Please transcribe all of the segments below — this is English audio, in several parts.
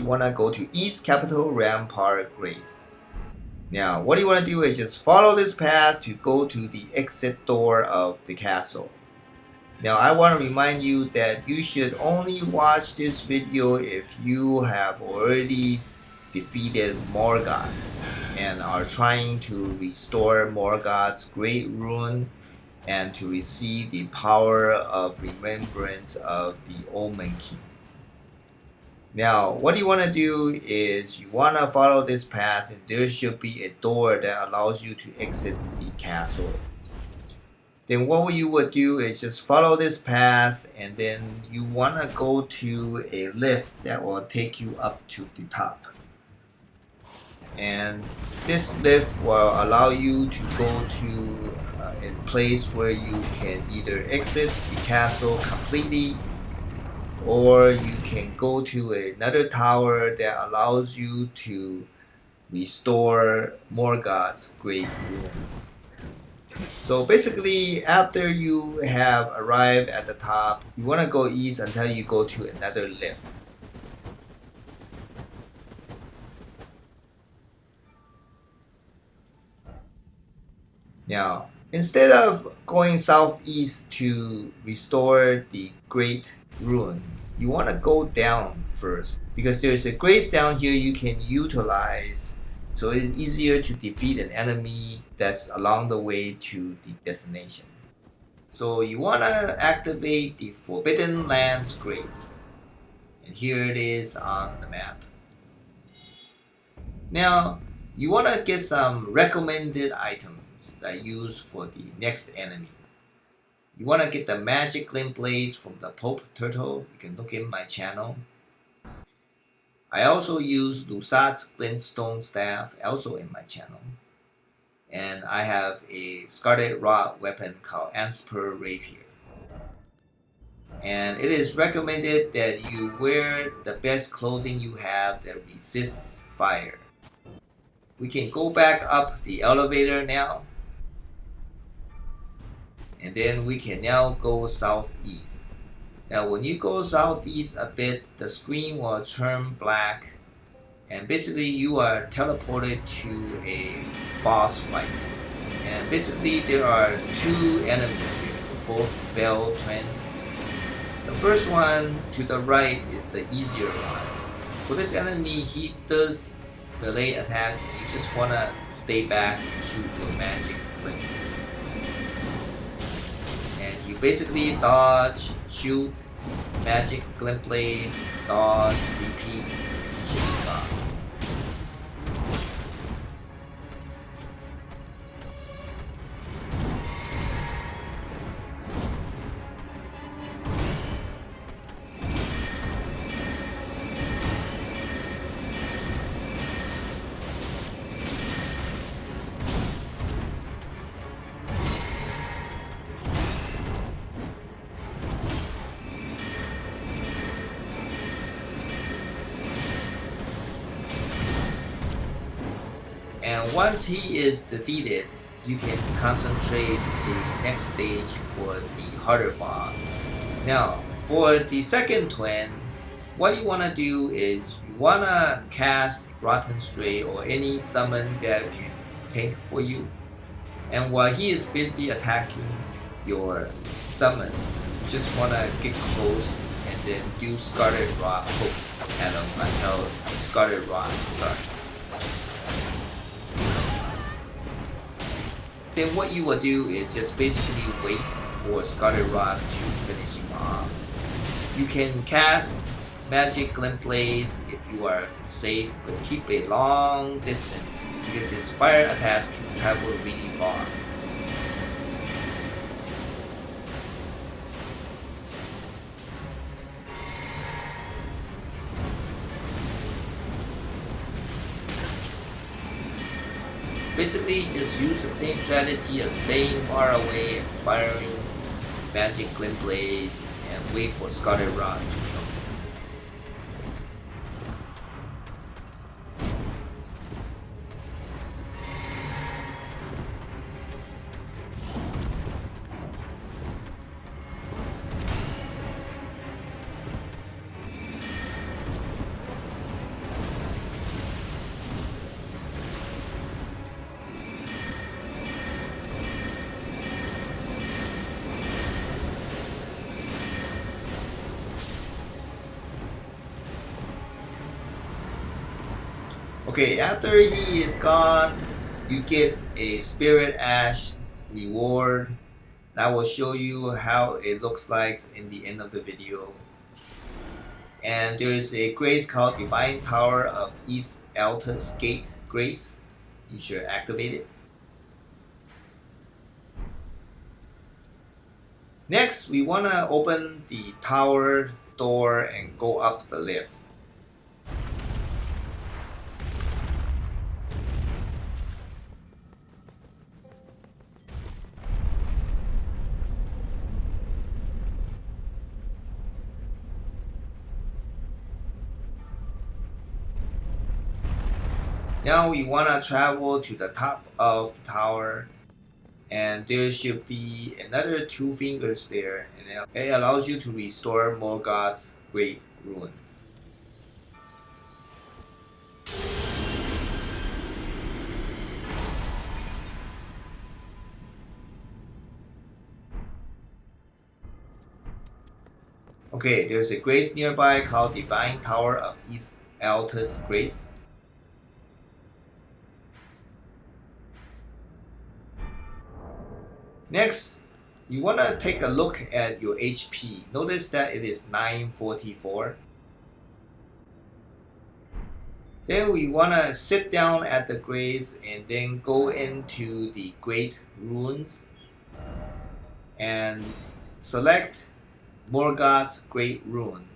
want to go to East Capital Rampart Grace. Now, what you want to do is just follow this path to go to the exit door of the castle. Now, I want to remind you that you should only watch this video if you have already defeated Morgott and are trying to restore Morgott's great rune and to receive the power of Remembrance of the Omen. Now, what you want to do is you want to follow this path, and there should be a door that allows you to exit the castle. Then what you would do is just follow this path, and then you want to go to a lift that will take you up to the top. And this lift will allow you to go to a place where you can either exit the castle completely, or you can go to another tower that allows you to restore Morgott's great rune. So basically, after you have arrived at the top, you want to go east until you go to another lift. Now, instead of going southeast to restore the great rune, you want to go down first, because there's a grace down here you can utilize, so it's easier to defeat an enemy that's along the way to the destination. So you want to activate the Forbidden Lands Grace, and here it is on the map. Now, you want to get some recommended items that I use for the next enemy. You want to get the magic glint blades from the Pope Turtle. You can look in my channel. I also use Lusat's glintstone staff, also in my channel. And I have a Scarlet Rod weapon called Anspur Rapier. And it is recommended that you wear the best clothing you have that resists fire. We can go back up the elevator now. And then we can now go southeast. Now when you go southeast a bit, the screen will turn black, and basically you are teleported to a boss fight. And basically there are two enemies here, both Fell twins. The first one to the right is the easier one. For this enemy, he does melee attacks. You just want to stay back and shoot your magic blade. You basically dodge, shoot, magic glint blades, dodge, repeat, shoot, dodge. And once he is defeated, you can concentrate the next stage for the harder boss. Now, for the second twin, what you want to do is you want to cast Rotten Stray or any summon that can tank for you. And while he is busy attacking your summon, you just want to get close and then do Scarlet Rod hooks at him until the Scarlet Rod starts. Then what you will do is just basically wait for Scarlet Rod to finish him off. You can cast magic glint blades if you are safe, but keep a long distance because his fire attacks can travel really far. Basically, just use the same strategy of staying far away and firing magic glint blades and wait for Scarlet Rod to kill him. Okay, after he is gone, you get a Spirit Ash reward. And I will show you how it looks like in the end of the video. And there is a grace called Divine Tower of East Altus Gate Grace. You should activate it. Next, we want to open the tower door and go up the lift. Now we want to travel to the top of the tower, and there should be another 2 fingers there, and it allows you to restore Morgott's Great Rune. Okay, there's a grace nearby called Divine Tower of East Altus Grace. Next, you want to take a look at your HP. Notice that it is 944. Then we want to sit down at the grace and then go into the Great Runes and select Morgott's Great Rune.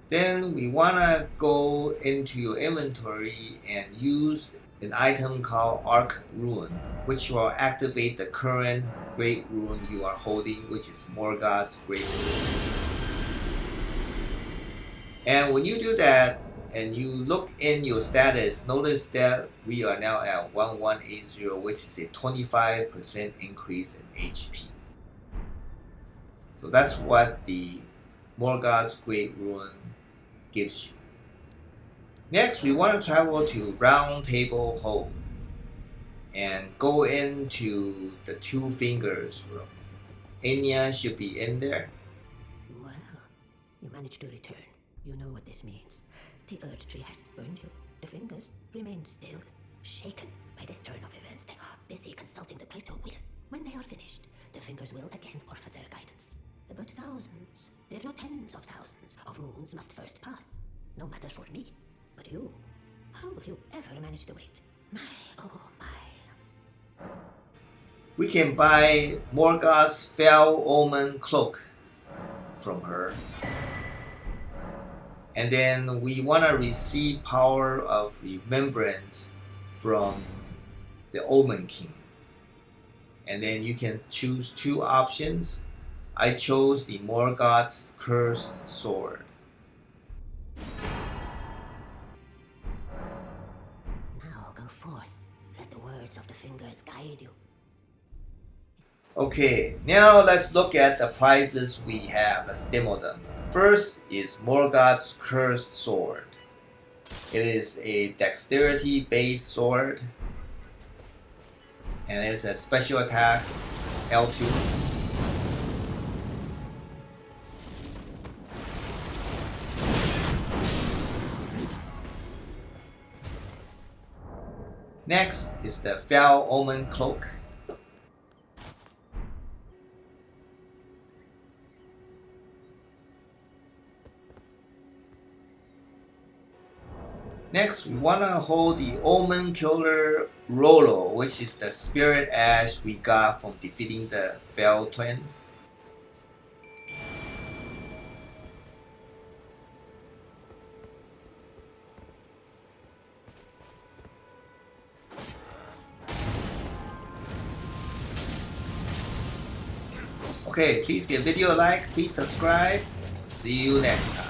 Then we want to go into your inventory and use an item called Arc Rune, which will activate the current Great Rune you are holding, which is Morgott's Great Rune. And when you do that and you look in your status, notice that we are now at 1180, which is a 25% increase in HP. So that's what the Morgott's Great Rune gives you. Next, we want to travel to Roundtable Hole and go into the 2 fingers room. Enia should be in there. Well, you managed to return. You know what this means. The Earth Tree has spurned you. The fingers remain still, shaken by this turn of events. They are busy consulting the Greater Will. When they are finished, the fingers will again offer their guidance. But thousands, if not tens of thousands, of runes must first pass. No matter for me. But you, how will you ever manage to wait? My, oh my. We can buy Morgott's Fell Omen Cloak from her. And then we want to receive power of remembrance from the Omen King. And then you can choose 2 options. I chose the Morgott's Cursed Sword. Now go forth. Let the words of the fingers guide you. Okay, now let's look at the prizes we have. Let's demo them. First is Morgott's Cursed Sword. It is a dexterity based sword, and it's a special attack L2. Next is the Fell Omen Cloak. Next, we want to hold the Omenkiller Rollo, which is the Spirit Ash we got from defeating the Fell Twins. Okay, please give video a like, please subscribe. See you next time.